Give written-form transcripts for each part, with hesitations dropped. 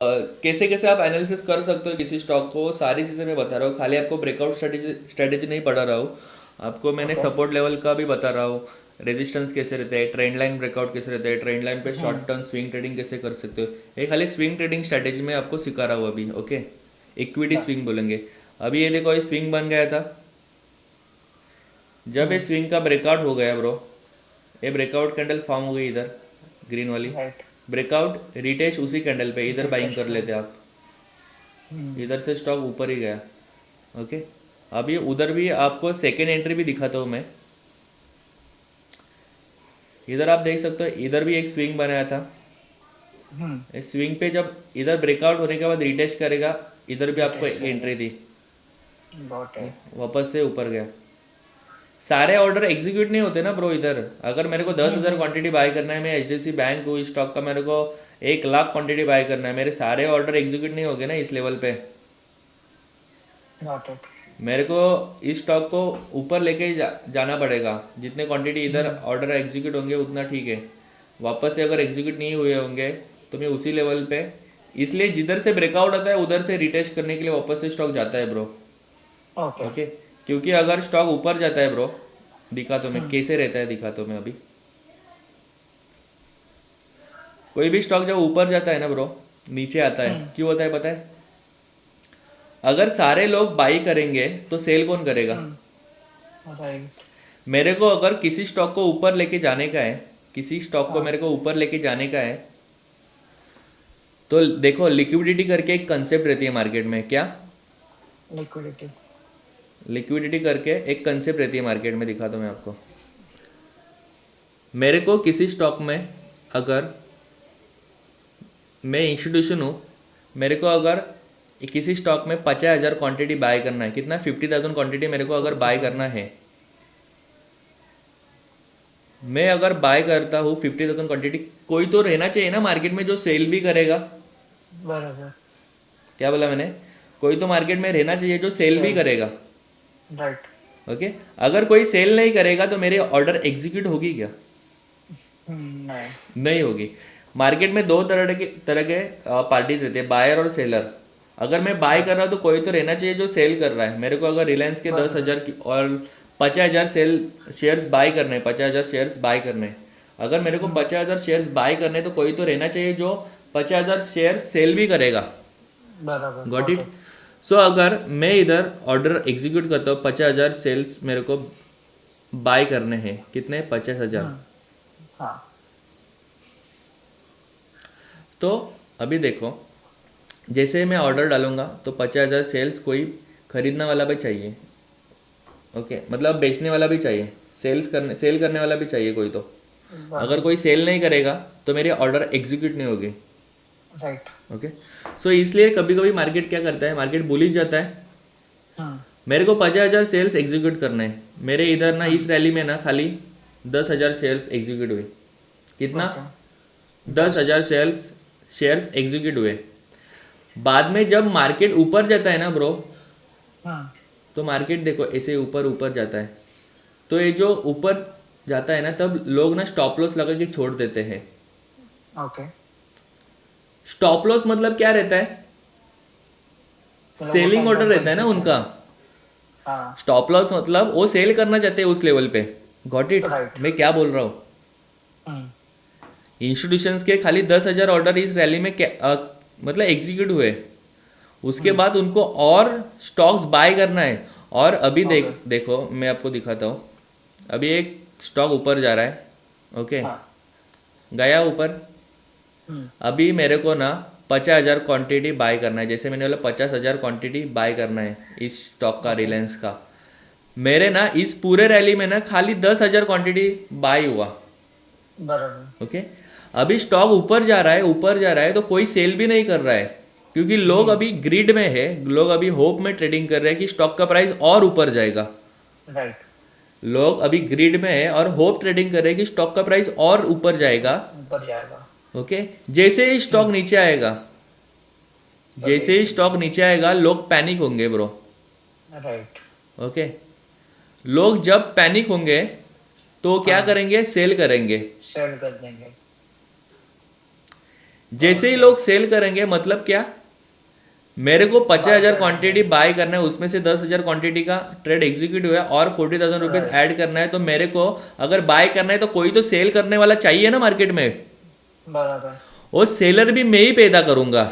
कैसे कैसे आप एनालिसिस कर सकते हो किसी स्टॉक को, सारी चीज़ें मैं बता रहा हूँ। खाली आपको ब्रेकआउट स्ट्रेटेजी स्ट्रेटेजी नहीं पढ़ा रहा हूँ, आपको मैंने ओके। सपोर्ट लेवल का भी बता रहा हूँ। रेजिस्टेंस कैसे रहते हैं, ट्रेंड लाइन ब्रेकआउट कैसे रहते हैं, ट्रेंड लाइन पे शॉर्ट हम्म। टर्म स्विंग ट्रेडिंग कैसे कर सकते हो। ये खाली स्विंग ट्रेडिंग स्ट्रेटेजी में आपको सिखा रहा हूँ अभी, ओके। Equity done. स्विंग बोलेंगे। अभी ये देखो, ये स्विंग बन गया था। जब ये हम्म। स्विंग का ब्रेकआउट हो गया ब्रो, ये ब्रेकआउट कैंडल फॉर्म हो गई इधर, ग्रीन वाली। राइट। ब्रेकआउट रिटेस्ट उसी कैंडल पे, इधर बाइंग कर लेटेस्ट लेते वन। आप। हम्म। इधर से स्टॉक ऊपर ही गया, ओके। अब ये उधर भी आपको सेकेंड एंट्री भी दिखाता हूँ मैं। इधर आप देख सकते हो, इधर भी एक स्विंग बनाया था। हम्म। इस स्विंग पे जब इधर ब्रेकआउट होने के बाद रिटेस्ट करेगा, इधर भी आपको लेटेस्ट एक करेगा। Entry the, got it. वापस से ऊपर गया। सारे ऑर्डर एग्जीक्यूट नहीं होते ना ब्रो इधर। अगर मेरे को 10,000 हम्म। क्वांटिटी बाय करना है, मैं एचडीएफसी बैंक हूँ, इस स्टॉक का मेरे को 1 लाख क्वांटिटी बाय करना है, मेरे सारे ऑर्डर एग्जीक्यूट नहीं होंगे ना इस लेवल पे। Got it. मेरे को इस स्टॉक को ऊपर लेके जाना पड़ेगा। जितने क्वांटिटी इधर हम्म। ऑर्डर एग्जीक्यूट होंगे उतना ठीक है। वापस से अगर एग्जीक्यूट नहीं हुए होंगे तो मैं उसी लेवल पे, इसलिए जिधर से ब्रेकआउट आता है उधर से रिटेस्ट करने के लिए वापस से स्टॉक जाता है ब्रो, ओके। ओके। क्योंकि अगर स्टॉक ऊपर जाता है ब्रो, दिखा तो मैं हम्म। कैसे रहता है, दिखा तो मैं अभी। कोई भी स्टॉक जब ऊपर जाता है ना ब्रो, नीचे आता है, हम्म। क्यों होता है पता है? अगर सारे लोग बाई करेंगे तो सेल कौन करेगा? हम्म। राइट। मेरे को अगर किसी स्टॉक को ऊपर लेके जाने का है, किसी स्टॉक को हाँ। मेरे को ऊपर लेके जाने का है, तो देखो लिक्विडिटी करके एक कंसेप्ट रहती है मार्केट में। क्या? लिक्विडिटी। लिक्विडिटी करके एक कंसेप्ट रहती है मार्केट में, दिखा दो मैं आपको। मेरे को किसी स्टॉक में, अगर मैं इंस्टीट्यूशन हूँ, मेरे को अगर किसी स्टॉक में 50,000 क्वांटिटी बाय करना है, कितना, 50,000 क्वांटिटी मेरे को अगर फिफ्टी बाय करना थाउजेंड है, मैं अगर बाय करता हूँ 50,000 क्वांटिटी, कोई तो रहना चाहिए ना मार्केट में जो सेल भी करेगा। बराबर। क्या बोला मैंने? कोई तो मार्केट में रहना चाहिए जो सेल भी सेल। करेगा, राइट। ओके। अगर कोई सेल नहीं करेगा तो मेरे ऑर्डर एग्जीक्यूट होगी क्या? नहीं। नहीं होगी। मार्केट में दो तरह के पार्टीज रहते हैं, बायर और सेलर। अगर मैं बाय कर हाँ। रहा हूँ तो कोई तो रहना चाहिए जो सेल कर रहा है। मेरे को अगर रिलायंस के दस बराबर। हजार की और 50,000 सेल शेयर्स बाय करने हैं, 50,000 शेयर्स बाय करने हैं, अगर मेरे को हम्म। 50,000 शेयर्स बाय करने हैं, तो कोई तो रहना चाहिए जो 50,000 शेयर सेल भी करेगा। बराबर। Got got it? इट। सो अगर मैं इधर ऑर्डर एग्जीक्यूट करता हूँ, 50,000 सेल्स मेरे को बाय करने हैं, कितने, 50,000। हम्म। हाँ। तो अभी देखो, जैसे मैं ऑर्डर डालूंगा तो 50,000 सेल्स कोई खरीदने वाला भी चाहिए, ओके, मतलब बेचने वाला भी चाहिए, सेल करने वाला भी चाहिए कोई तो। अगर बराबर। कोई सेल नहीं करेगा तो मेरी ऑर्डर एग्जीक्यूट नहीं होगी, राइट। ओके। सो इसलिए कभी कभी मार्केट क्या करता है, मार्केट बुलिश जाता है। हम्म। मेरे को 50,000 सेल्स एग्जीक्यूट करने हैं, मेरे इधर ना इस हम्म। रैली में ना खाली 10,000 सेल्स एग्जीक्यूट हुए। कितना? ओके। दस 10। हजार सेल्स शेयर्स एग्जीक्यूट हुए। बाद में जब मार्केट ऊपर जाता है ना ब्रो, हम्म। तो मार्केट देखो ऐसे ऊपर ऊपर जाता है, तो ये जो ऊपर जाता है ना, तब लोग ना स्टॉप लॉस लगा के छोड़ देते हैं। ओके। स्टॉप लॉस मतलब क्या रहता है? तो लोगों का सेलिंग ऑर्डर एकदम रहता है ना कंसिडर उनका। है। हाँ। स्टॉप लॉस मतलब वो सेल करना चाहते हैं उस लेवल पे। Got it? राइट। मैं क्या बोल रहा हूँ? हम्म। इंस्टीट्यूशंस के खाली 10,000 ऑर्डर इस रैली में मतलब एग्जीक्यूट हुए। उसके हम्म। बाद उनको और स्टॉक्स बाय करना है। और अभी ओके। देखो मैं आपको दिखाता हूँ। अभी एक स्टॉक ऊपर जा रहा है, ओके, हाँ। गया ऊपर। हम्म। अभी मेरे को ना 50,000 क्वांटिटी बाय करना है, जैसे मैंने बोला 50,000 क्वांटिटी बाय करना है इस स्टॉक का, ओके। रिलायंस का। मेरे ना इस पूरे रैली में ना खाली 10,000 क्वांटिटी बाय हुआ, बराबर। ओके। अभी स्टॉक ऊपर जा रहा है, ऊपर जा रहा है, तो कोई सेल भी नहीं कर रहा है, क्योंकि लोग हम्म। अभी ग्रिड में है, लोग अभी होप में ट्रेडिंग कर रहे हैं कि स्टॉक का प्राइस और ऊपर जाएगा। राइट। लोग अभी ग्रिड में है और होप ट्रेडिंग कर रहे हैं कि स्टॉक का प्राइस और ऊपर जाएगा, ऊपर जाएगा। ओके। जैसे ही स्टॉक हम्म। नीचे आएगा, तभी जैसे ही स्टॉक नीचे आएगा लोग पैनिक होंगे ब्रो, राइट। ओके। लोग जब पैनिक होंगे तो क्या हाँ। करेंगे, सेल करेंगे। सेल कर देंगे। जैसे ही लोग सेल करेंगे मतलब क्या, मेरे को 50,000 करना क्वांटिटी बाय करना है, उसमें से 10,000 क्वांटिटी का ट्रेड एग्जीक्यूट हुआ है और 40,000 रुपीज राइट, ऐड करना है, तो मेरे को अगर बाय करना है तो कोई तो सेल करने वाला चाहिए ना मार्केट में। बराबर। वो सेलर भी मैं ही पैदा करूंगा।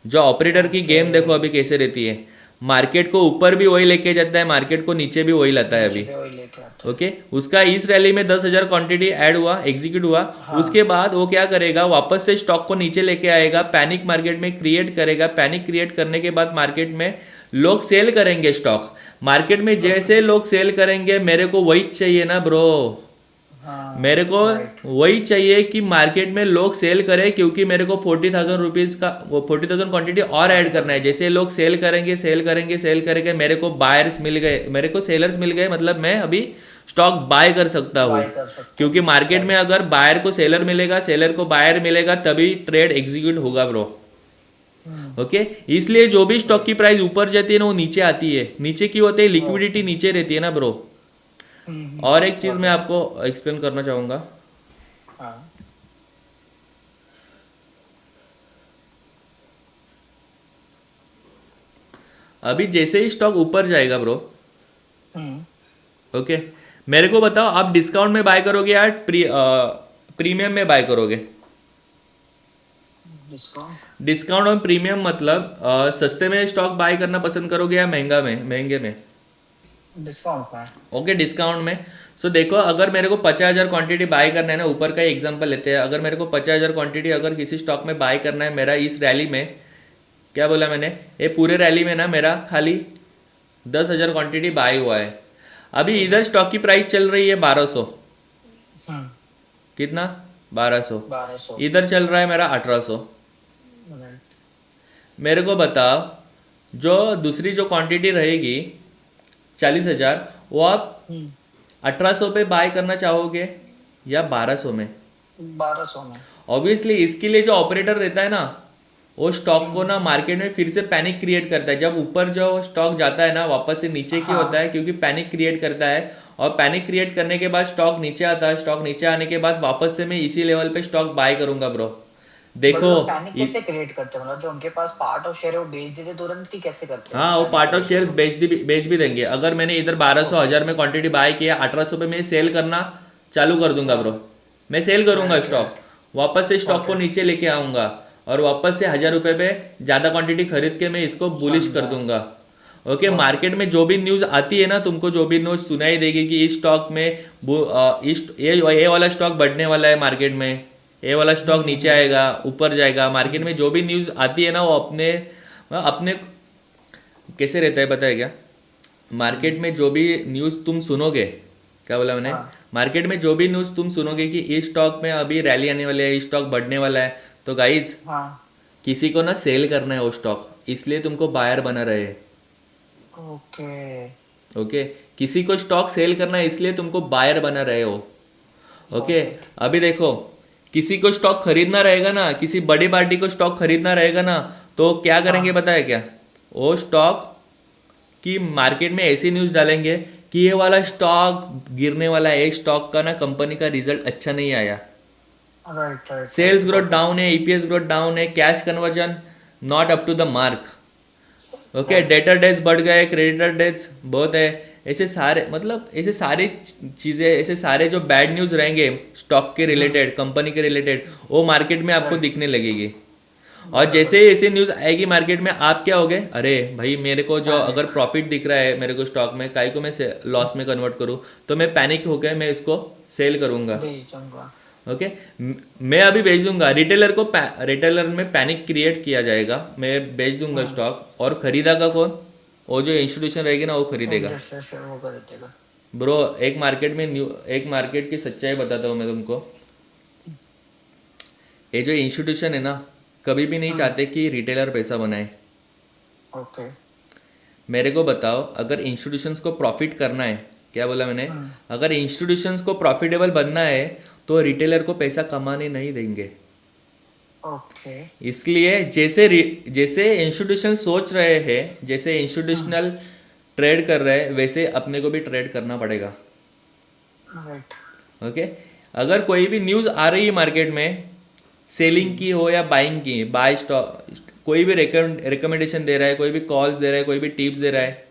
जो ऑपरेटर की ओके, गेम देखो अभी कैसे रहती है, मार्केट को ऊपर भी वही लेके जाता है, मार्केट को नीचे भी वही लाता है नीचे अभी। पे वही लेके आता है। ओके, उसका इस रैली में 10,000 क्वांटिटी ऐड हुआ, एग्जीक्यूट हुआ। उसके हाँ, बाद वो क्या करेगा, वापस से स्टॉक को नीचे लेके आएगा, पैनिक मार्केट में क्रिएट करेगा, पैनिक क्रिएट करने के बाद मार्केट में लोग सेल करेंगे स्टॉक। मार्केट में ओके, जैसे लोग सेल करेंगे मेरे को वही चाहिए ना ब्रो। मेरे हाँ, को राइट, वही चाहिए कि मार्केट में लोग सेल करें, क्योंकि मेरे को 40,000 रुपीज का वो 40,000 क्वांटिटी और ऐड करना है। 40,000। जैसे लोग सेल करेंगे सेल करेंगे सेल करेंगे, मेरे को बायर्स मिल गए, मेरे को सेलर्स मिल गए, मतलब मैं अभी स्टॉक बाय कर सकता हूँ। बाय कर सकता क्योंकि हूँ। मार्केट में राइट। अगर बायर को सेलर मिलेगा, सेलर को बायर मिलेगा, तभी ट्रेड एग्जीक्यूट होगा ब्रो। हम्म। ओके, इसलिए जो भी स्टॉक की राइट। प्राइस ऊपर जाती है ना वो नीचे आती है, नीचे की होती है ओके। लिक्विडिटी नीचे रहती है ना ब्रो। और एक चीज गॉट मैं इट। आपको एक्सप्लेन करना चाहूंगा। हाँ। अभी जैसे ही स्टॉक ऊपर जाएगा ब्रो, हम्म। ओके, मेरे को बताओ आप डिस्काउंट में बाय करोगे या प्रीमियम में बाय करोगे। डिस्काउंट। डिस्काउंट और प्रीमियम मतलब सस्ते में स्टॉक बाय करना पसंद करोगे या महंगा में, महंगे में। डिस्काउंट में। ओके, डिस्काउंट में। सो देखो, अगर मेरे को 50,000 क्वांटिटी बाय करना है ना, ऊपर का एग्जांपल लेते हैं, अगर मेरे को 50,000 क्वांटिटी अगर किसी स्टॉक में बाय करना है मेरा इस रैली में, क्या बोला मैंने, ये पूरे रैली में ना मेरा खाली 10,000 क्वांटिटी बाय हुआ है। अभी इधर स्टॉक की प्राइस चल रही है 1200, हम्म। कितना, 1200। 1200। इधर चल रहा है मेरा 1800। राइट। मेरे को बताओ, जो दूसरी जो क्वांटिटी रहेगी 40,000, वो आप हम्म। 1800 पे बाय करना चाहोगे या 1200 में। 1200 में। ऑब्वियसली इसके लिए जो ऑपरेटर रहता है ना, वो स्टॉक को ना मार्केट में फिर से पैनिक क्रिएट करता है। जब ऊपर जो स्टॉक जाता है ना वापस से नीचे की होता है, हाँ, क्योंकि पैनिक क्रिएट करता है। और पैनिक क्रिएट करने के बाद स्टॉक नीचे आता है, स्टॉक नीचे आने के बाद वापस से मैं इसी लेवल पे स्टॉक बाय करूंगा ब्रो। बट देखो वो पैनिक कैसे क्रिएट करते हैं, मतलब जो उनके पास पार्ट ऑफ शेयर है वो बेच देते तुरंत ही, कैसे करते हैं हाँ, वो panic part of create shares वो। बेच भी देंगे। अगर मैंने इधर 1200 ओके। हजार में क्वांटिटी बाय किया, 1800 पे मैं सेल करना चालू कर दूंगा ब्रो। हाँ। मैं सेल करूंगा राइट, स्टॉक, राइट। वापस से स्टॉक गॉट को इट। नीचे लेके आऊंगा और वापस से 1,000 रुपए पे ज्यादा क्वांटिटी खरीद के मैं इसको बुलिश कर समझा। दूंगा। Okay, got it. मार्केट में जो भी न्यूज आती है ना, तुमको जो भी न्यूज सुनाई देगी कि इस स्टॉक में ये वाला स्टॉक बढ़ने वाला है मार्केट में, ये वाला स्टॉक नीचे आएगा ऊपर जाएगा, मार्केट में जो भी न्यूज आती है ना वो अपने अपने कैसे रहता है पता है क्या, मार्केट में जो भी न्यूज़ तुम सुनोगे, क्या बोला मैंने, हाँ, मार्केट में जो भी न्यूज़ तुम सुनोगे कि इस स्टॉक में अभी रैली आने वाली है, इस स्टॉक बढ़ने वाला है, तो गाइज हाँ। किसी को ना सेल करना है वो स्टॉक, इसलिए तुमको बायर बना रहे। ओके। ओके, किसी को स्टॉक सेल करना है इसलिए तुमको बायर बना रहे हो। Okay, got it. अभी देखो, किसी को स्टॉक खरीदना रहेगा ना, किसी बड़ी पार्टी को स्टॉक खरीदना रहेगा ना, तो क्या करेंगे हाँ। पता है क्या, वो स्टॉक कि मार्केट में ऐसी न्यूज़ डालेंगे कि ये वाला स्टॉक गिरने वाला है, इस स्टॉक का ना कंपनी का रिजल्ट अच्छा नहीं आया, right, right, sales right. Growth got it. Down है, ईपीएस ग्रोथ डाउन है, cash conversion not up to the mark. Okay, got it. Debtor days बढ़ गए, क्रेडिटर डेट्स बहुत है, ऐसे सारे मतलब ऐसे सारी चीज़ें, ऐसे सारे जो बैड न्यूज़ रहेंगे स्टॉक के रिलेटेड, कंपनी के रिलेटेड, वो मार्केट में आपको राइट। दिखने लगेगी। और बराबर। जैसे ही ऐसी न्यूज़ आएगी मार्केट में, आप क्या होगे, अरे भाई मेरे को जो अगर पैनिक। प्रॉफिट दिख रहा है मेरे को स्टॉक में, काहे को मैं लॉस में कन्वर्ट करूँ, तो मैं पैनिक होकर मैं इसको सेल करूँगा। भेज दूंगा। ओके, मैं अभी भेज दूंगा रिटेलर को, रिटेलर में पैनिक क्रिएट किया जाएगा, मैं भेज दूंगा हाँ। स्टॉक, और खरीदेगा कौन, वो जो इंस्टीट्यूशन रहेगी ना वो खरीदेगा। इंडस्ट्री वो कर देगा। ब्रो, एक मार्केट की सच्चाई बताता हूँ मैं तुमको, ये जो इंस्टीट्यूशन है ना कभी भी नहीं चाहते कि रिटेलर पैसा बनाए। ओके। मेरे को बताओ, अगर इंस्टीट्यूशंस को प्रॉफिट करना है, क्या बोला मैंने, अगर इंस्टीट्यूशंस को प्रॉफिटेबल बनना है तो रिटेलर को पैसा कमाने नहीं देंगे। ओके। इसलिए जैसे इंस्टीट्यूशन सोच रहे हैं, जैसे इंस्टीट्यूशनल ट्रेड कर रहे हैं, वैसे अपने को भी ट्रेड करना पड़ेगा। राइट। ओके, अगर कोई भी न्यूज़ आ रही है मार्केट में, सेलिंग की हो या बाइंग की, बाय स्टॉक, कोई भी रिकमेंडेशन दे रहा है, कोई भी कॉल्स दे रहा है, कोई भी टिप्स दे रहा है,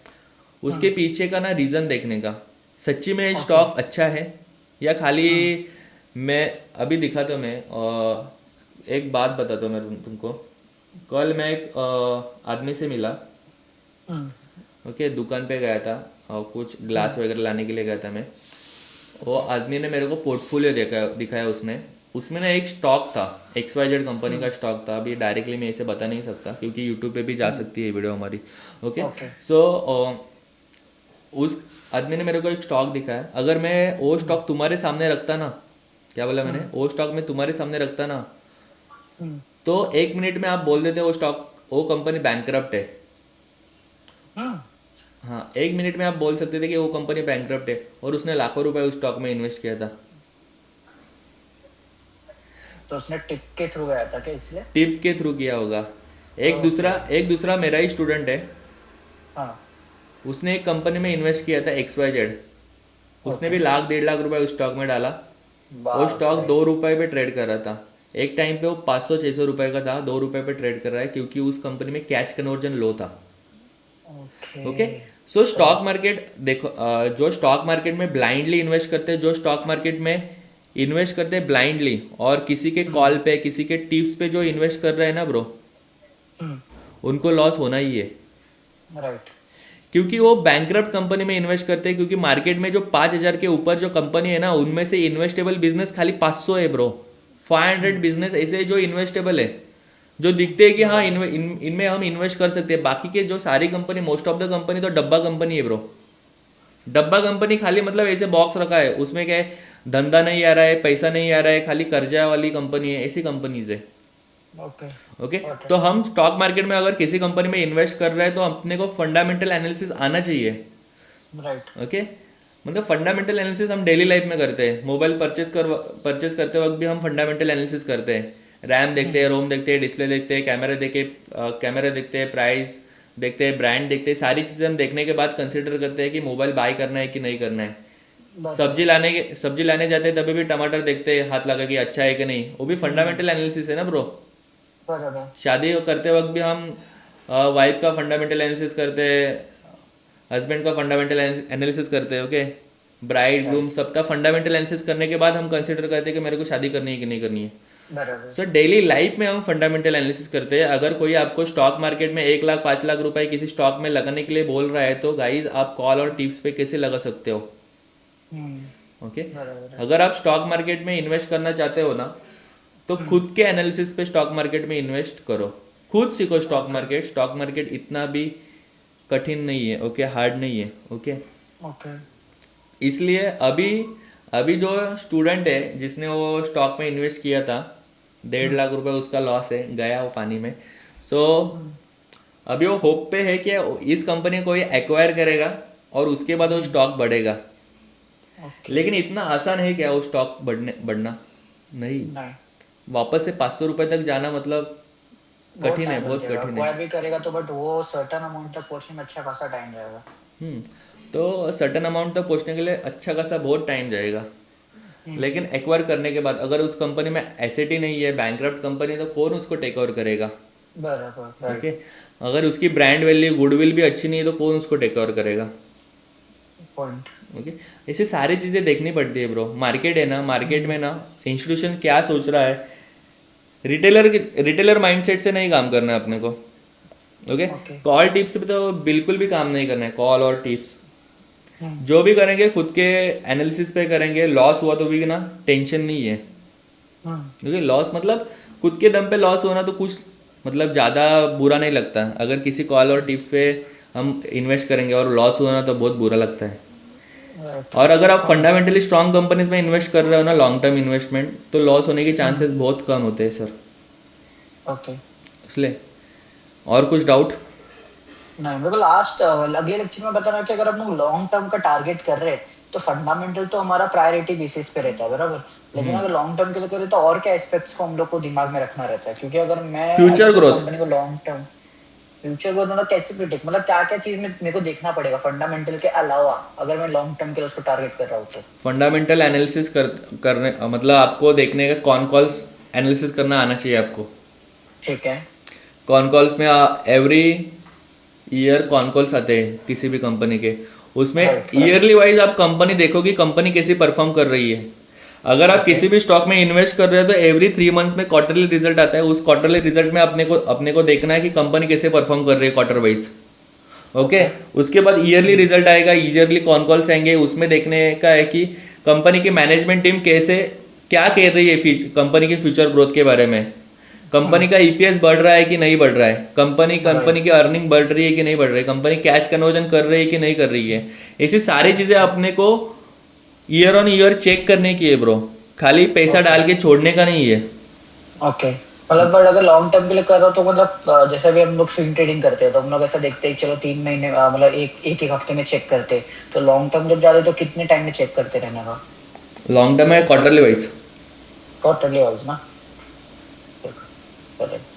उसके पीछे का ना रीज़न देखने का, सच्ची में ओके। स्टॉक अच्छा है या खाली। मैं अभी दिखा तो मैं एक बात बताता हूँ मैं तुमको। कल मैं एक आदमी से मिला। ओके, दुकान पे गया था और कुछ ग्लास वगैरह लाने के लिए गया था मैं। वो आदमी ने मेरे को पोर्टफोलियो दिखाया उसने। उसमें ना एक स्टॉक था, XYZ कंपनी का स्टॉक था। अभी डायरेक्टली मैं इसे बता नहीं सकता क्योंकि यूट्यूब पे भी जा सकती है वीडियो हमारी। Okay, okay. सो उस आदमी ने मेरे को एक स्टॉक दिखाया। अगर मैं वो स्टॉक तुम्हारे सामने रखता ना, क्या बोला मैंने, वो स्टॉक में तुम्हारे सामने रखता ना, तो 1 मिनट में आप बोल देते वो स्टॉक, वो कंपनी बैंकरप्ट है। हाँ, 1 मिनट में आप बोल सकते थे कि वो कंपनी बैंकरप्ट है, और उसने लाखों रुपए उस स्टॉक में इन्वेस्ट किया था। तो उसने टिप के थ्रू गया था क्या इसलिए? टिप के थ्रू किया होगा। ओके। एक दूसरा मेरा ही स्टूडेंट है, हाँ। उसने एक कंपनी में इन्वेस्ट किया था XYZ। उसने ओके। भी लाख 1.5 लाख रुपए उस स्टॉक में डाला। वो बाप स्टॉक रे। 2 रुपए पे ट्रेड कर रहा था। एक टाइम पे वो 500-600 रुपए का था, 2 रुपए पे ट्रेड कर रहा है क्योंकि उस कंपनी में कैश कन्वर्जन लो था। ओके। ओके, सो स्टॉक मार्केट देखो, जो स्टॉक मार्केट में ब्लाइंडली इन्वेस्ट करते हैं, जो स्टॉक मार्केट में इन्वेस्ट करते हैं ब्लाइंडली, और किसी के कॉल पे, किसी के टिप्स पे जो इन्वेस्ट कर रहे हैं ना ब्रो, उनको लॉस होना ही है। राइट। क्योंकि वो बैंकरप्ट कंपनी में इन्वेस्ट करते हैं। क्योंकि मार्केट में जो 5,000 के ऊपर जो कंपनी है ना, उनमें से इन्वेस्टेबल बिजनेस खाली 500 है ब्रो। 500 बिजनेस ऐसे है जो इन्वेस्टेबल है, जो दिखते हैं कि हाँ इनमें हम इन्वेस्ट कर सकते हैं। बाकी के जो सारी company, most of the company तो डब्बा कंपनी है ब्रो। डब्बा कंपनी खाली मतलब ऐसे बॉक्स रखा है, उसमें क्या है, धंधा नहीं आ रहा है, पैसा नहीं आ रहा है, खाली कर्जा वाली कंपनी है, ऐसी कंपनीज है। ओके। ओके, तो हम स्टॉक मार्केट में अगर किसी कंपनी में इन्वेस्ट कर रहे हैं तो अपने को फंडामेंटल एनालिसिस आना चाहिए। राइट। ओके, मतलब फंडामेंटल एनालिसिस हम डेली लाइफ में करते हैं। मोबाइल परचेस करते वक्त भी हम फंडामेंटल एनालिसिस करते हैं। रैम देखते हैं, रोम देखते हैं, डिस्प्ले देखते हैं, कैमरा देखते हैं, प्राइस देखते हैं, ब्रांड देखते हैं। सारी चीज़ें हम देखने के बाद कंसिडर करते हैं कि मोबाइल बाय करना है कि नहीं करना है। बराबर। सब्जी लाने जाते हैं तभी भी टमाटर देखते हैं हाथ लगा कि अच्छा है कि नहीं, वो भी फंडामेंटल एनालिसिस है ना ब्रो। बराबर। शादी करते वक्त भी हम वाइफ का फंडामेंटल एनालिसिस करते हैं, हस्बैंड का फंडामेंटल एनालिसिस करते हैं। Okay, bride groom right. सबका फंडामेंटल एनालिसिस करने के बाद हम कंसिडर करते हैं कि मेरे को शादी करनी है कि नहीं करनी है। बराबर। सो डेली लाइफ में हम फंडामेंटल एनालिसिस करते हैं। अगर कोई आपको स्टॉक मार्केट में 1 लाख 5 लाख रुपए किसी स्टॉक में लगाने के लिए बोल रहा है, तो गाइज आप कॉल और टिप्स पे कैसे लगा सकते हो। ओके, बराबर। अगर आप स्टॉक मार्केट में इन्वेस्ट करना चाहते हो ना, तो खुद के एनालिसिस पे स्टॉक मार्केट में इन्वेस्ट करो। खुद सीखो स्टॉक मार्केट। स्टॉक मार्केट इतना भी कठिन नहीं है। ओके, हार्ड नहीं है। Okay, okay. इसलिए अभी अभी जो स्टूडेंट है जिसने वो स्टॉक में इन्वेस्ट किया था, 1.5 लाख रुपए उसका लॉस है, गया वो पानी में। सो अभी वो होप पे है कि इस कंपनी को ये एक्वायर करेगा और उसके बाद वो स्टॉक बढ़ेगा। ओके। लेकिन इतना आसान है क्या वो स्टॉक बढ़ना? नहीं। नहीं। वापस से 500 रुपए तक जाना मतलब बहुत कठिन है, टाइम लग बहुत जाएगा, कठिन है। कोई भी करेगा तो, बट वो सर्टन अमाउंट तक पहुंचने में अच्छा खासा टाइम जाएगा। हम्म, तो सर्टन अमाउंट तक पहुंचने के लिए अच्छा खासा बहुत टाइम जाएगा। लेकिन एक्वायर करने के बाद अगर उस कंपनी में एसेट ही नहीं है, बैंकरप्ट कंपनी, तो कौन उसको टेक ओवर करेगा। बराबर। राइट। ओके, अगर उसकी ब्रांड वैल्यू, गुडविल भी अच्छी नहीं है, तो कौन उसको टेक ओवर करेगा। पॉइंट। ओके, ऐसी सारी चीज़ें देखनी पड़ती है ब्रो। मार्केट है ना, मार्केट में ना इंस्टीट्यूशन क्या सोच रहा है, रिटेलर माइंडसेट से नहीं काम करना है अपने को। Okay, okay. कॉल टिप्स पे तो बिल्कुल भी काम नहीं करना है। कॉल और टिप्स जो भी करेंगे खुद के एनालिसिस पे करेंगे। लॉस हुआ तो भी ना टेंशन नहीं है, क्योंकि लॉस मतलब खुद के दम पे लॉस होना तो कुछ मतलब ज़्यादा बुरा नहीं लगता। अगर किसी कॉल और टिप्स पे हम इन्वेस्ट करेंगे और लॉस होना तो बहुत बुरा लगता है। राइट। और अगर आप फंडामेंटली स्ट्रांग कंपनीज में इन्वेस्ट कर रहे हो ना, लॉन्ग टर्म इन्वेस्टमेंट, तो लॉस होने के चांसेस बहुत कम होते हैं सर। ओके। इसलिए और कुछ डाउट? नहीं, मेरे को लास्ट अगले लेक्चर में बताना कि अगर हम लोग लॉन्ग टर्म का टारगेट कर रहे हैं तो फंडामेंटल तो हमारा प्रायोरिटी बेसिस पे रहता है, बराबर। लेकिन अगर लॉन्ग टर्म के लिए करें तो और क्या एस्पेक्ट्स को हम लोग को दिमाग में रखना रहता है, क्योंकि अगर मैं फ्यूचर ग्रोथ। कंपनी को लॉन्ग टर्म फ्यूचर को मतलब कैसे प्रिडिक्ट, मतलब क्या क्या चीज में मेरे को देखना पड़ेगा फंडामेंटल के अलावा, अगर मैं लॉन्ग टर्म के लिए उसको टारगेट कर रहा हूँ तो। फंडामेंटल एनालिसिस करने मतलब आपको देखने का कौन कॉल्स एनालिसिस करना आना चाहिए आपको। ठीक है। कॉन कॉल्स में एवरी ईयर कॉन कॉल्स आते हैं किसी भी कंपनी के, उसमें राइट। ईयरली वाइज आप कंपनी देखो कि कंपनी कैसी परफॉर्म कर रही है। अगर आप ओके। किसी भी स्टॉक में इन्वेस्ट कर रहे हो तो एवरी 3 मंथ्स में क्वार्टरली रिजल्ट आता है। उस क्वार्टरली रिजल्ट में अपने को देखना है कि कंपनी कैसे परफॉर्म कर रही है क्वार्टर वाइज। ओके। उसके बाद ईयरली रिजल्ट आएगा, ईयरली कॉन कॉल्स आएंगे, उसमें देखने का है कि कंपनी की मैनेजमेंट टीम कैसे क्या कह रही है कंपनी के फ्यूचर ग्रोथ के बारे में। कंपनी का ईपीएस बढ़ रहा है कि नहीं बढ़ रहा है, कंपनी की अर्निंग बढ़ रही है कि नहीं बढ़ रही है, कंपनी कैश कन्वर्जन कर रही है कि नहीं कर रही है। ऐसी सारी चीजें अपने को ईयर ऑन ईयर चेक करने की है ब्रो, खाली पैसा डाल के छोड़ने का नहीं है। ओके, मतलब बट अगर लॉन्ग टर्म के लिए कर रहे हो तो मतलब जैसे अभी हम लोग स्विंग ट्रेडिंग करते हैं तो हम लोग ऐसा देखते हैं चलो 3 महीने मतलब एक हफ्ते में चेक करते हैं, तो लॉन्ग टर्म जब जाते तो कितने टाइम में चेक करते रहने का? लॉन्ग टर्म है क्वार्टरली वाइज। क्वार्टरली वाइज ना? करेक्ट।